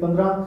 15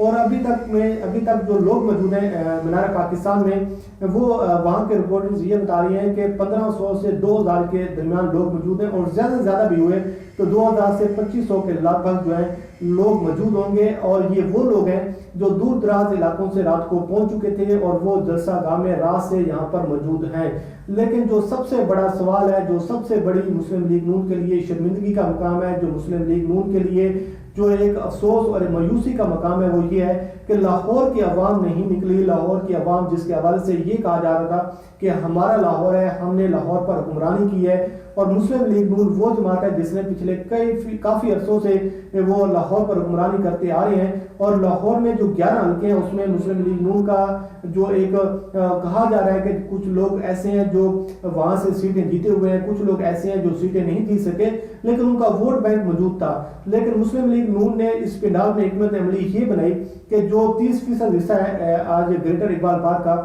اور ابھی تک جو لوگ موجود ہیں مینار پاکستان میں وہ وہاں کے رپورٹرز یہ بتا رہی ہیں کہ 1500 سے 2000 کے درمیان لوگ موجود ہیں، اور زیادہ سے زیادہ بھی ہوئے تو 2000 سے 2500 کے لگ بھگ جو ہے لوگ موجود ہوں گے، اور یہ وہ لوگ ہیں جو دور دراز علاقوں سے رات کو پہنچ چکے تھے اور وہ جلسہ گاہ میں رات سے یہاں پر موجود ہیں۔ لیکن جو سب سے بڑا سوال ہے، جو سب سے بڑی مسلم لیگ نون کے لیے شرمندگی کا مقام ہے، جو مسلم لیگ نون کے لیے جو ایک افسوس اور مایوسی کا مقام ہے، وہ یہ ہے کہ لاہور کی عوام نہیں نکلی۔ لاہور کی عوام جس کے حوالے سے یہ کہا جا رہا تھا کہ ہمارا لاہور ہے، ہم نے لاہور پر حکمرانی کی ہے، اور مسلم لیگ نون وہ جماعت ہے جس نے پچھلے کافی عرصوں سے وہ لاہور پر حکمرانی کرتے آ رہے ہیں، اور لاہور میں جو 11 حلقے ہیں اس میں مسلم لیگ نون کا جو ایک کہا جا رہا ہے کہ کچھ لوگ ایسے ہیں جو وہاں سے سیٹیں جیتے ہوئے ہیں، کچھ لوگ ایسے ہیں جو سیٹیں نہیں جیت سکے لیکن ان کا ووٹ بینک موجود تھا۔ لیکن مسلم لیگ نون نے اس پنڈال میں حکمت عملی یہ بنائی کہ جو 30% حصہ ہے آج گریٹر اقبال پارک کا،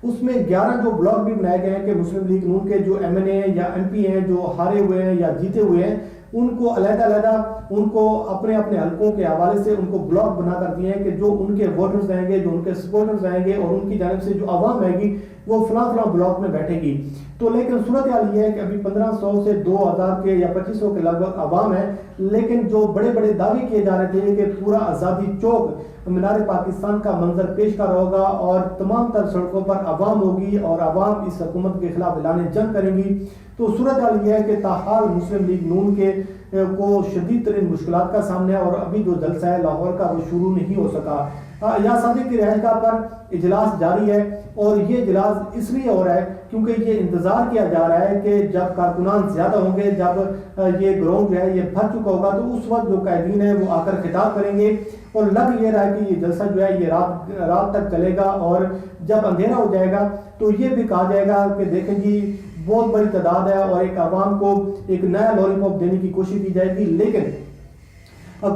اس میں 11 جو بلاک بھی بنائے گئے ہیں کہ مسلم لیگ نون کے جو ایم این اے یا ایم پی ہیں جو ہارے ہوئے ہیں یا جیتے ہوئے ہیں، ان کو علیحدہ ان کو اپنے حلقوں کے حوالے سے ان کو بلاک بنا کر دیے ہیں کہ جو ان کے ووٹرز آئیں گے، جو ان کے سپورٹرز آئیں گے، اور ان کی جانب سے جو عوام آئے گی وہ فلاں بلاک میں بیٹھے گی۔ تو لیکن صورتحال یہ ہے کہ ابھی 1500 سے 2000 کے یا 2500 کے لگ بھگ عوام ہے، لیکن جو بڑے بڑے دعوے کیے جا رہے تھے کہ پورا آزادی چوک مینار پاکستان کا منظر پیش کر ہوگا اور تمام تر سڑکوں پر عوام ہوگی اور عوام اس حکومت کے خلاف اعلان جنگ کریں گی، تو صورتحال یہ ہے کہ تاحال مسلم لیگ نون کے کو شدید ترین مشکلات کا سامنا ہے، اور ابھی جو جلسہ ہے لاہور کا وہ شروع نہیں ہو سکا۔ یا صادق کی رہائش گاہ پر اجلاس جاری ہے، اور یہ اجلاس اس لیے ہو رہا ہے کیونکہ یہ انتظار کیا جا رہا ہے کہ جب کارکنان زیادہ ہوں گے، جب یہ گراؤنڈ جو ہے یہ بھر چکا ہوگا، تو اس وقت جو قائدین ہیں وہ آ کر خطاب کریں گے، اور لگ یہ رہا ہے کہ یہ جلسہ جو ہے یہ رات تک چلے گا، اور جب اندھیرا ہو جائے گا تو یہ بھی کہا جائے گا کہ دیکھیں جی بہت بڑی تعداد ہے، اور ایک عوام کو ایک نیا لولی پاپ دینے کی کوشش کی جائے گی۔ لیکن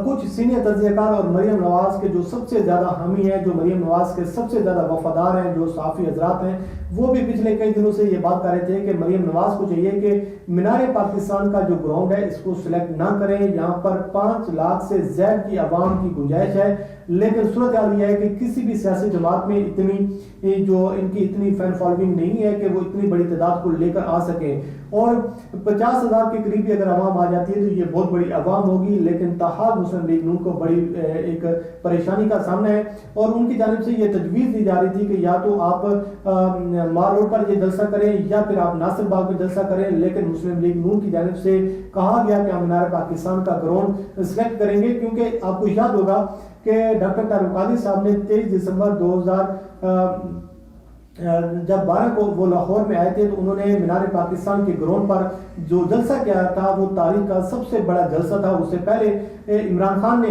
کچھ سینئر تجزیہ کار اور مریم نواز کے جو سب سے زیادہ حامی ہیں، جو مریم نواز کے سب سے زیادہ وفادار ہیں، جو صحافی حضرات ہیں، وہ بھی پچھلے کئی دنوں سے یہ بات کر رہے تھے کہ مریم نواز کو چاہیے کہ مینار پاکستان کا جو گراؤنڈ ہے اس کو سلیکٹ نہ کریں، یہاں پر 5 لاکھ سے زائد کی عوام کی گنجائش ہے۔ لیکن صورتحال یہ ہے کہ کسی بھی سیاسی جماعت میں ان کی اتنی فین فالوئنگ نہیں ہے کہ وہ اتنی بڑی تعداد کو لے کر آ سکیں، اور 50,000 کے قریب بھی اگر عوام آ جاتی ہے تو یہ بہت بڑی عوام ہوگی۔ لیکن تاحال مسلم لیگ نون کو بڑی ایک پریشانی کا سامنا ہے، اور ان کی جانب سے یہ تجویز دی جا رہی تھی کہ یا تو آپ مال روڈ پر یہ جلسہ کریں یا پھر آپ ناصر باغ میں جلسہ کریں، لیکن مسلم لیگ نون کی جانب سے کہا گیا کہ ہم مینار پاکستان کا گراؤنڈ سلیکٹ کریں گے، کیونکہ آپ کو یاد ہوگا کہ ڈاکٹر طارق قادری صاحب نے 23 دسمبر 2000 جب 12 کو وہ لاہور میں آئے تھے تو انہوں نے مینار پاکستان کے گراؤنڈ پر جو جلسہ کیا تھا وہ تاریخ کا سب سے بڑا جلسہ تھا۔ اس سے پہلے عمران خان نے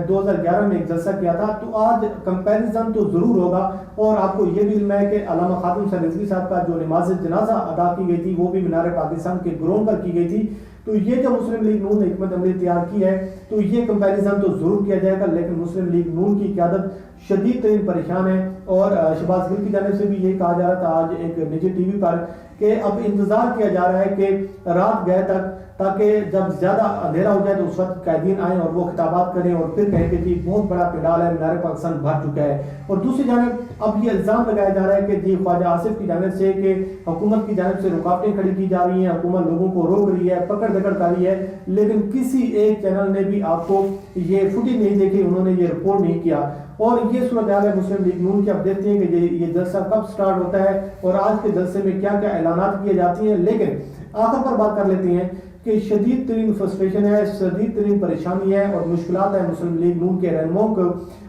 2011 میں ایک جلسہ کیا تھا، تو آج کمپیریزن تو ضرور ہوگا۔ اور آپ کو یہ بھی علم ہے کہ علامہ خادم حسین رضوی صاحب کا جو نماز جنازہ ادا کی گئی تھی وہ بھی مینار پاکستان کے گراؤنڈ پر کی گئی تھی۔ تو یہ جو مسلم لیگ نون نے حکمت عملی تیار کی ہے تو یہ کمپیریزن تو ضرور کیا جائے گا، لیکن مسلم لیگ نون کی قیادت شدید ترین پریشان ہے، اور شہباز گل کی جانب سے بھی یہ کہا جا رہا تھا آج ایک نجی ٹی وی پر کہ اب انتظار کیا جا رہا ہے کہ رات گئے تک، تاکہ جب زیادہ اندھیرا ہو جائے تو اس وقت قائدین آئیں اور وہ خطابات کریں اور پھر کہیں کہ جی بہت بڑا پنڈال ہے، مینار پاکستان بھر چکا ہے۔ اور دوسری جانب اب یہ الزام لگایا جا رہا ہے کہ جی خواجہ آصف کی جانب سے کہ حکومت کی جانب سے رکاوٹیں کھڑی کی جا رہی ہیں، حکومت لوگوں کو روک رہی ہے، پکڑ دکڑ کر رہی ہے، لیکن کسی ایک چینل نے بھی آپ کو یہ فوٹیج نہیں دیکھی، انہوں نے یہ رپورٹ نہیں کیا۔ اور یہ صورتحال ہے مسلم لیگ نون کی۔ اب دیکھتے ہیں کہ یہ جلسہ کب سٹارٹ ہوتا ہے اور آج کے جلسے میں کیا کیا اعلانات کیے جاتی ہیں۔ لیکن آخر پر بات کر لیتے ہیں کہ شدید ترین فرسٹریشن ہے، شدید ترین پریشانی ہے اور مشکلات ہیں مسلم لیگ نون کے رہنماؤں کو۔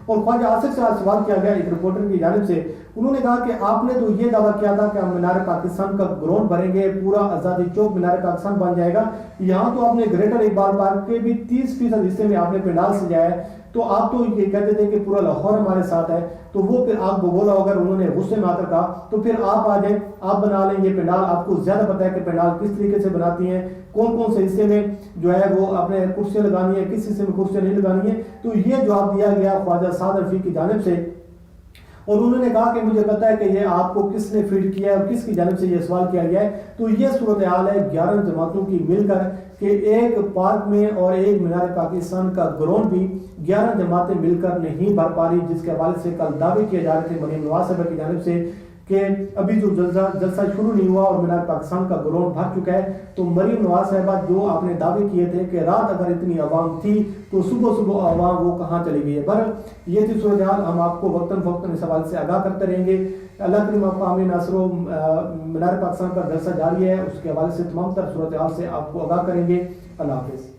اور خواجہ آصف سے آج سوال کیا گیا ایک رپورٹر کی جانب سے، انہوں نے کہا کہ آپ نے تو یہ دعویٰ کیا تھا کہ ہم مینار پاکستان کا گراؤنڈ بھریں گے، پورا آزادی چوک مینار پاکستان بن جائے گا، یہاں تو آپ نے گریٹر اقبال پارک کے بھی 30% حصے میں آپ نے پنڈال سجایا ہے، تو آپ تو یہ کہتے تھے کہ پورا لاہور ہمارے ساتھ ہے، تو وہ پھر آپ بولا اگر انہوں نے غصے میں آ کر کہا تو پھر آپ آ جائیں، آپ بنا لیں یہ پنڈال، آپ کو زیادہ پتہ ہے کہ پنڈال کس طریقے سے بناتی ہیں، کون کون سے حصے میں جو ہے وہ آپ نے کرسیاں لگانی ہے، کس حصے میں کرسیاں نہیں لگانی ہے۔ تو یہ جواب دیا گیا خواجہ سعد رفیق کی جانب سے، اور انہوں نے کہا کہ مجھے پتا ہے کہ یہ آپ کو کس نے فیڈ کیا ہے اور کس کی جانب سے یہ سوال کیا گیا ہے. تو یہ صورتحال ہے 11 جماعتوں کی مل کر کہ ایک پارک میں اور ایک مینار پاکستان کا گراؤنڈ بھی 11 جماعتیں مل کر نہیں بھر پا رہی، جس کے حوالے سے کل دعوے کیے جا رہے تھے مریم نواز صاحبہ کی جانب سے کہ ابھی جو جلسہ شروع نہیں ہوا اور مینار پاکستان کا گراؤنڈ بھر چکا ہے. تو مریم نواز صاحبہ جو آپ نے دعوے کیے تھے کہ رات اگر اتنی عوام تھی تو صبح صبح عوام وہ کہاں چلی گئی ہے. پر یہ تھی صورتحال، ہم آپ کو وقتاً فوقتاً اس حوالے سے آگاہ کرتے رہیں گے. اللہ کریم آپ کو عام ناصر و مینار پاکستان پر جلسہ جاری ہے، اس کے حوالے سے تمام تر صورتحال سے آپ کو آگاہ کریں گے. اللہ حافظ.